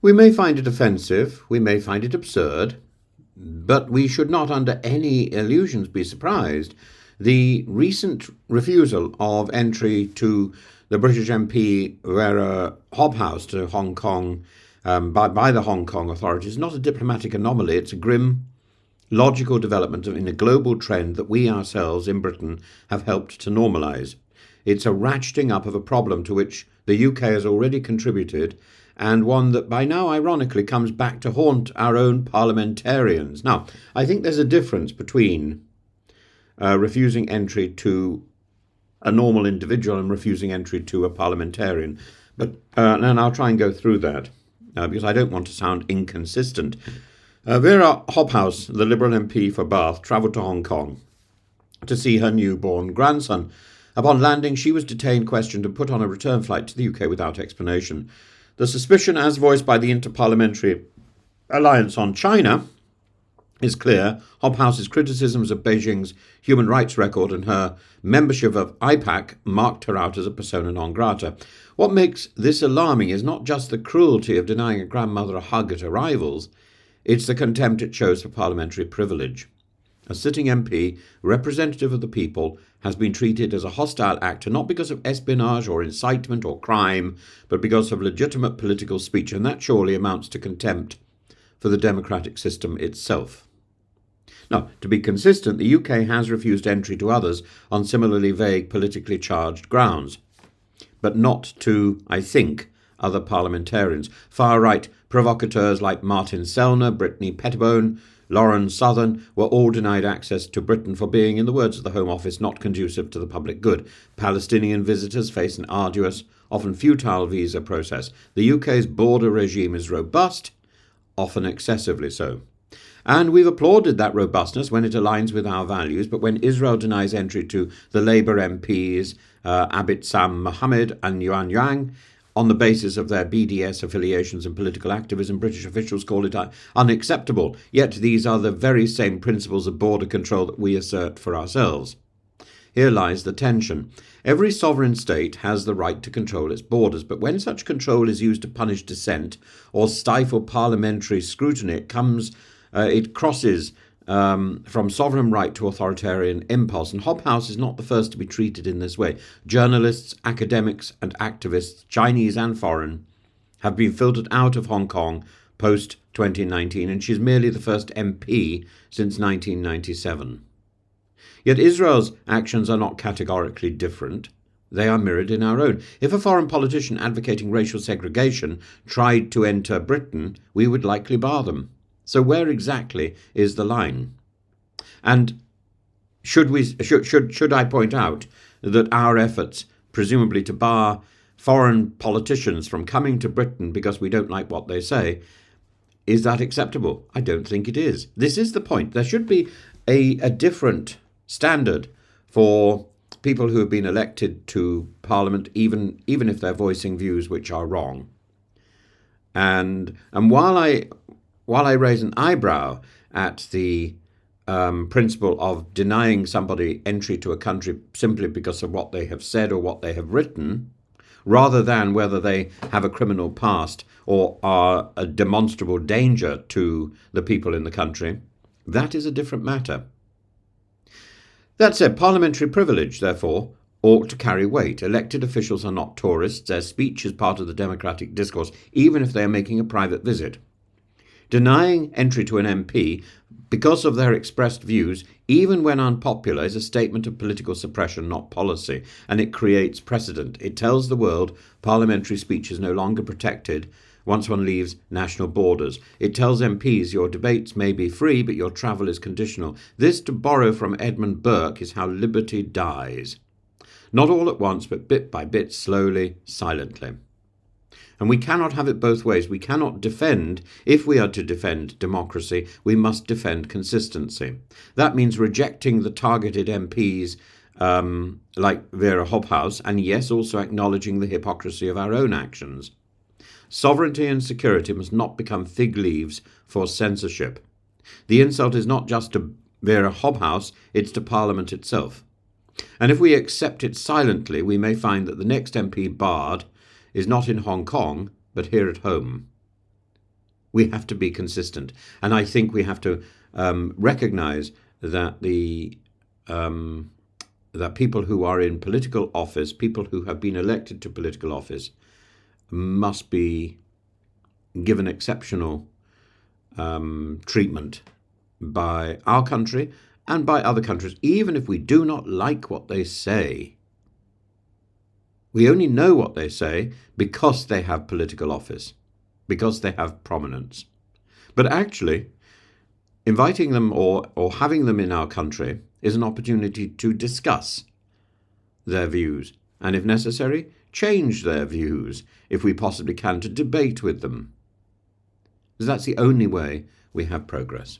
We may find it offensive, we may find it absurd, but we should not under any illusions be surprised. The recent refusal of entry to the British MP Vera Hobhouse to Hong Kong by the Hong Kong authorities is not a diplomatic anomaly. It's a grim, logical development in a global trend that we ourselves in Britain have helped to normalise. It's a ratcheting up of a problem to which the UK has already contributed, and one that by now, ironically, comes back to haunt our own parliamentarians. Now, I think there's a difference between refusing entry to a normal individual and refusing entry to a parliamentarian. But and I'll try and go through that because I don't want to sound inconsistent. Vera Hobhouse, the Liberal MP for Bath, travelled to Hong Kong to see her newborn grandson. Upon landing, she was detained, questioned, and put on a return flight to the UK without explanation. The suspicion, as voiced by the Inter-Parliamentary Alliance on China, is clear. Hobhouse's criticisms of Beijing's human rights record and her membership of IPAC marked her out as a persona non grata. What makes this alarming is not just the cruelty of denying a grandmother a hug at arrivals, it's the contempt it shows for parliamentary privilege. A sitting MP, representative of the people, has been treated as a hostile actor not because of espionage or incitement or crime, but because of legitimate political speech, and that surely amounts to contempt for the democratic system itself. Now, to be consistent, the UK has refused entry to others on similarly vague, politically charged grounds, but not to, I think, other parliamentarians. Far-right provocateurs like Martin Sellner, Brittany Pettibone, Lauren Southern were all denied access to Britain for being, in the words of the Home Office, not conducive to the public good. Palestinian visitors face an arduous, often futile visa process. The UK's border regime is robust, often excessively so. And we've applauded that robustness when it aligns with our values, but when Israel denies entry to the Labour MPs Abid Sam Mohammed and Yuan Yang on the basis of their BDS affiliations and political activism, British officials call it unacceptable. Yet these are the very same principles of border control that we assert for ourselves. Here lies the tension. Every sovereign state has the right to control its borders, but when such control is used to punish dissent or stifle parliamentary scrutiny, it crosses from sovereign right to authoritarian impulse. And Hobhouse is not the first to be treated in this way. Journalists, academics and activists, Chinese and foreign, have been filtered out of Hong Kong post-2019, and she's merely the first MP since 1997. Yet Israel's actions are not categorically different. They are mirrored in our own. If a foreign politician advocating racial segregation tried to enter Britain, we would likely bar them. So where exactly is the line? And should I point out that our efforts, presumably to bar foreign politicians from coming to Britain because we don't like what they say, is that acceptable? I don't think it is. This is the point. There should be a different standard for people who have been elected to Parliament, even if they're voicing views which are wrong. And while I raise an eyebrow at the principle of denying somebody entry to a country simply because of what they have said or what they have written, rather than whether they have a criminal past or are a demonstrable danger to the people in the country, that is a different matter. That said, parliamentary privilege, therefore, ought to carry weight. Elected officials are not tourists. Their speech is part of the democratic discourse, even if they are making a private visit. Denying entry to an MP because of their expressed views, even when unpopular, is a statement of political suppression, not policy, and it creates precedent. It tells the world parliamentary speech is no longer protected once one leaves national borders. It tells MPs your debates may be free, but your travel is conditional. This, to borrow from Edmund Burke, is how liberty dies. Not all at once, but bit by bit, slowly, silently. And we cannot have it both ways. We cannot defend, if we are to defend democracy, we must defend consistency. That means rejecting the targeted MPs like Vera Hobhouse, and yes, also acknowledging the hypocrisy of our own actions. Sovereignty and security must not become fig leaves for censorship. The insult is not just to Vera Hobhouse, it's to Parliament itself. And if we accept it silently, we may find that the next MP barred is not in Hong Kong, but here at home. We have to be consistent. And I think we have to recognize that that people who are in political office, people who have been elected to political office, must be given exceptional treatment by our country and by other countries, even if we do not like what they say. We only know what they say because they have political office, because they have prominence. But actually, inviting them or having them in our country is an opportunity to discuss their views, and if necessary, change their views, if we possibly can, to debate with them. Because that's the only way we have progress.